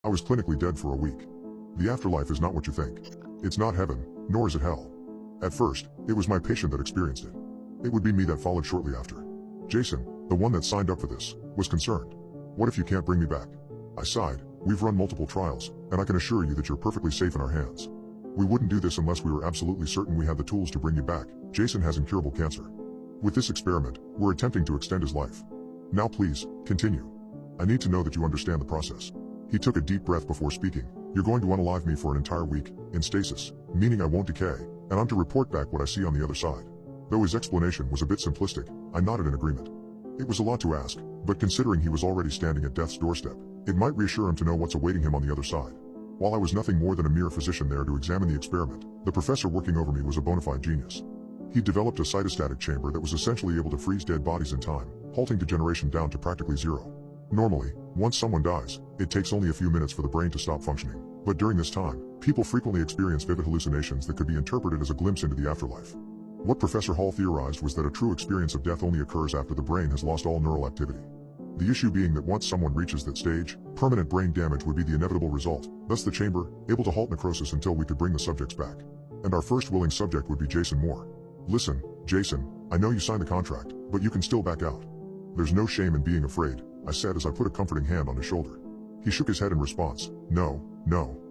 I was clinically dead for a week. The afterlife is not what you think. It's not heaven, nor is it hell. At first, it was my patient that experienced it. It would be me that followed shortly after. Jason, the one that signed up for this, was concerned. What if you can't bring me back? I sighed. We've run multiple trials, and I can assure you that you're perfectly safe in our hands. We wouldn't do this unless we were absolutely certain we had the tools to bring you back. Jason has incurable cancer. With this experiment, we're attempting to extend his life. Now please, continue. I need to know that you understand the process. He took a deep breath before speaking. You're going to unalive me for an entire week, in stasis, meaning I won't decay, and I'm to report back what I see on the other side. Though his explanation was a bit simplistic, I nodded in agreement. It was a lot to ask, but considering he was already standing at death's doorstep, it might reassure him to know what's awaiting him on the other side. While I was nothing more than a mere physician there to examine the experiment, the professor working over me was a bona fide genius. He developed a cytostatic chamber that was essentially able to freeze dead bodies in time, halting degeneration down to practically zero. Normally, once someone dies, it takes only a few minutes for the brain to stop functioning, but during this time, people frequently experience vivid hallucinations that could be interpreted as a glimpse into the afterlife. What Professor Hall theorized was that a true experience of death only occurs after the brain has lost all neural activity. The issue being that once someone reaches that stage, permanent brain damage would be the inevitable result, thus the chamber, able to halt necrosis until we could bring the subjects back. And our first willing subject would be Jason Moore. Listen, Jason, I know you signed the contract, but you can still back out. There's no shame in being afraid, I said as I put a comforting hand on his shoulder. He shook his head in response. No,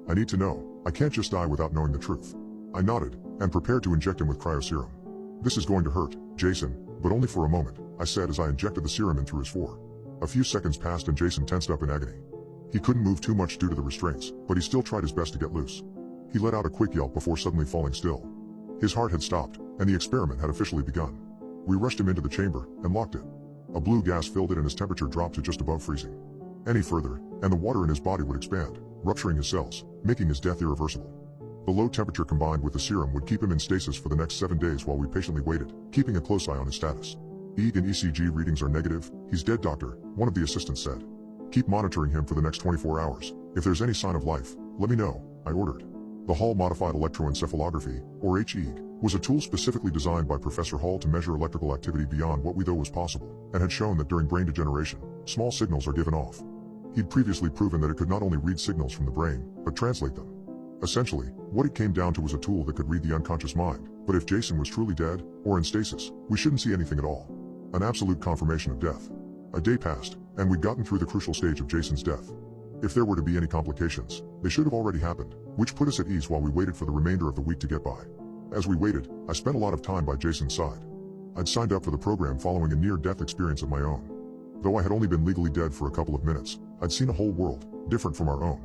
I need to know. I can't just die without knowing the truth. I nodded, and prepared to inject him with cryoserum. This is going to hurt, Jason, but only for a moment, I said as I injected the serum in through his fore. A few seconds passed and Jason tensed up in agony. He couldn't move too much due to the restraints, but he still tried his best to get loose. He let out a quick yelp before suddenly falling still. His heart had stopped, and the experiment had officially begun. We rushed him into the chamber, and locked it. A blue gas filled it and his temperature dropped to just above freezing. Any further, and the water in his body would expand, rupturing his cells, making his death irreversible. The low temperature combined with the serum would keep him in stasis for the next 7 days while we patiently waited, keeping a close eye on his status. EEG and ECG readings are negative. He's dead, doctor, one of the assistants said. Keep monitoring him for the next 24 hours. If there's any sign of life, let me know, I ordered. The Hall-modified electroencephalography, or HEEG, was a tool specifically designed by Professor Hall to measure electrical activity beyond what we thought was possible, and had shown that during brain degeneration, small signals are given off. He'd previously proven that it could not only read signals from the brain, but translate them. Essentially, what it came down to was a tool that could read the unconscious mind, but if Jason was truly dead, or in stasis, we shouldn't see anything at all. An absolute confirmation of death. A day passed, and we'd gotten through the crucial stage of Jason's death. If there were to be any complications, they should have already happened, which put us at ease while we waited for the remainder of the week to get by. As we waited, I spent a lot of time by Jason's side. I'd signed up for the program following a near-death experience of my own. Though I had only been legally dead for a couple of minutes, I'd seen a whole world, different from our own.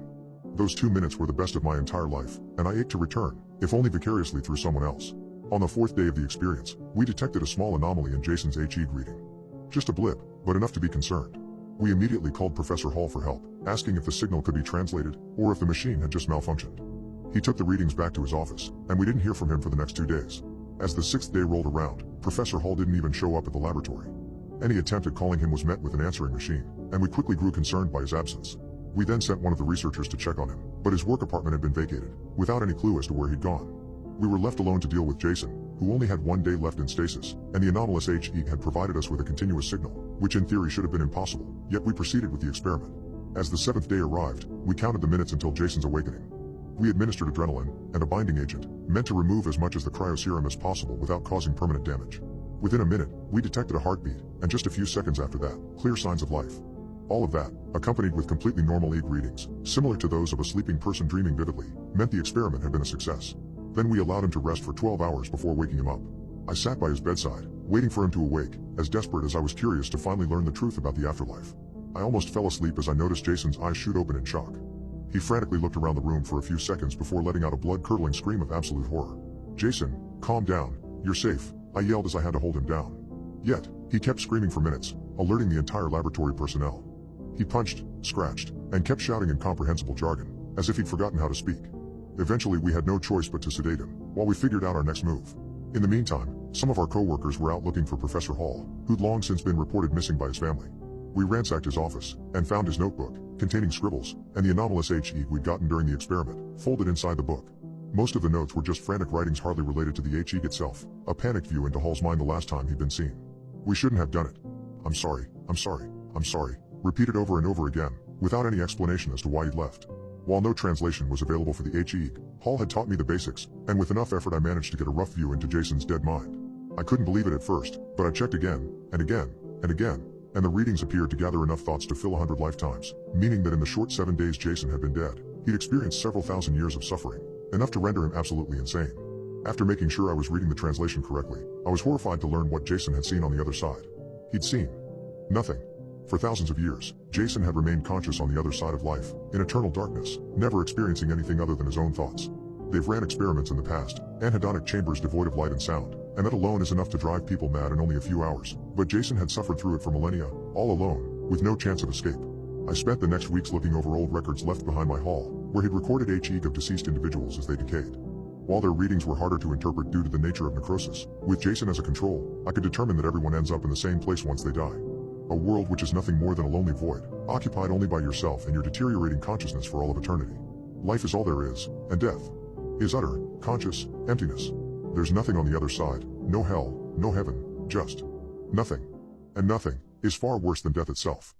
Those 2 minutes were the best of my entire life, and I ached to return, if only vicariously through someone else. On the 4th day of the experience, we detected a small anomaly in Jason's HEEG reading. Just a blip, but enough to be concerned. We immediately called Professor Hall for help, asking if the signal could be translated, or if the machine had just malfunctioned. He took the readings back to his office, and we didn't hear from him for the next 2 days. As the 6th day rolled around, Professor Hall didn't even show up at the laboratory. Any attempt at calling him was met with an answering machine, and we quickly grew concerned by his absence. We then sent one of the researchers to check on him, but his work apartment had been vacated, without any clue as to where he'd gone. We were left alone to deal with Jason, who only had 1 day left in stasis, and the anomalous HEEG had provided us with a continuous signal, which in theory should have been impossible, yet we proceeded with the experiment. As the 7th day arrived, we counted the minutes until Jason's awakening. We administered adrenaline, and a binding agent, meant to remove as much as the cryoserum as possible without causing permanent damage. Within a minute, we detected a heartbeat, and just a few seconds after that, clear signs of life. All of that, accompanied with completely normal EEG readings, similar to those of a sleeping person dreaming vividly, meant the experiment had been a success. Then we allowed him to rest for 12 hours before waking him up. I sat by his bedside, waiting for him to awake, as desperate as I was curious to finally learn the truth about the afterlife. I almost fell asleep as I noticed Jason's eyes shoot open in shock. He frantically looked around the room for a few seconds before letting out a blood-curdling scream of absolute horror. Jason, calm down, you're safe, I yelled as I had to hold him down. Yet, he kept screaming for minutes, alerting the entire laboratory personnel. He punched, scratched, and kept shouting incomprehensible jargon, as if he'd forgotten how to speak. Eventually we had no choice but to sedate him, while we figured out our next move. In the meantime, some of our co-workers were out looking for Professor Hall, who'd long since been reported missing by his family. We ransacked his office, and found his notebook, containing scribbles, and the anomalous HEEG we'd gotten during the experiment, folded inside the book. Most of the notes were just frantic writings hardly related to the HEEG itself, a panicked view into Hall's mind the last time he'd been seen. We shouldn't have done it. I'm sorry, repeated over and over again, without any explanation as to why he'd left. While no translation was available for the HE, Hall had taught me the basics, and with enough effort I managed to get a rough view into Jason's dead mind. I couldn't believe it at first, but I checked again, and again, and again, and the readings appeared to gather enough thoughts to fill 100 lifetimes, meaning that in the short 7 days Jason had been dead, he'd experienced several thousand years of suffering, enough to render him absolutely insane. After making sure I was reading the translation correctly, I was horrified to learn what Jason had seen on the other side. He'd seen nothing. For thousands of years, Jason had remained conscious on the other side of life, in eternal darkness, never experiencing anything other than his own thoughts. They've ran experiments in the past, anhedonic chambers devoid of light and sound, and that alone is enough to drive people mad in only a few hours, but Jason had suffered through it for millennia, all alone, with no chance of escape. I spent the next weeks looking over old records left behind my hall, where he'd recorded HE of deceased individuals as they decayed. While their readings were harder to interpret due to the nature of necrosis, with Jason as a control, I could determine that everyone ends up in the same place once they die. A world which is nothing more than a lonely void, occupied only by yourself and your deteriorating consciousness for all of eternity. Life is all there is, and death is utter, conscious emptiness. There's nothing on the other side, no hell, no heaven, just nothing. And nothing is far worse than death itself.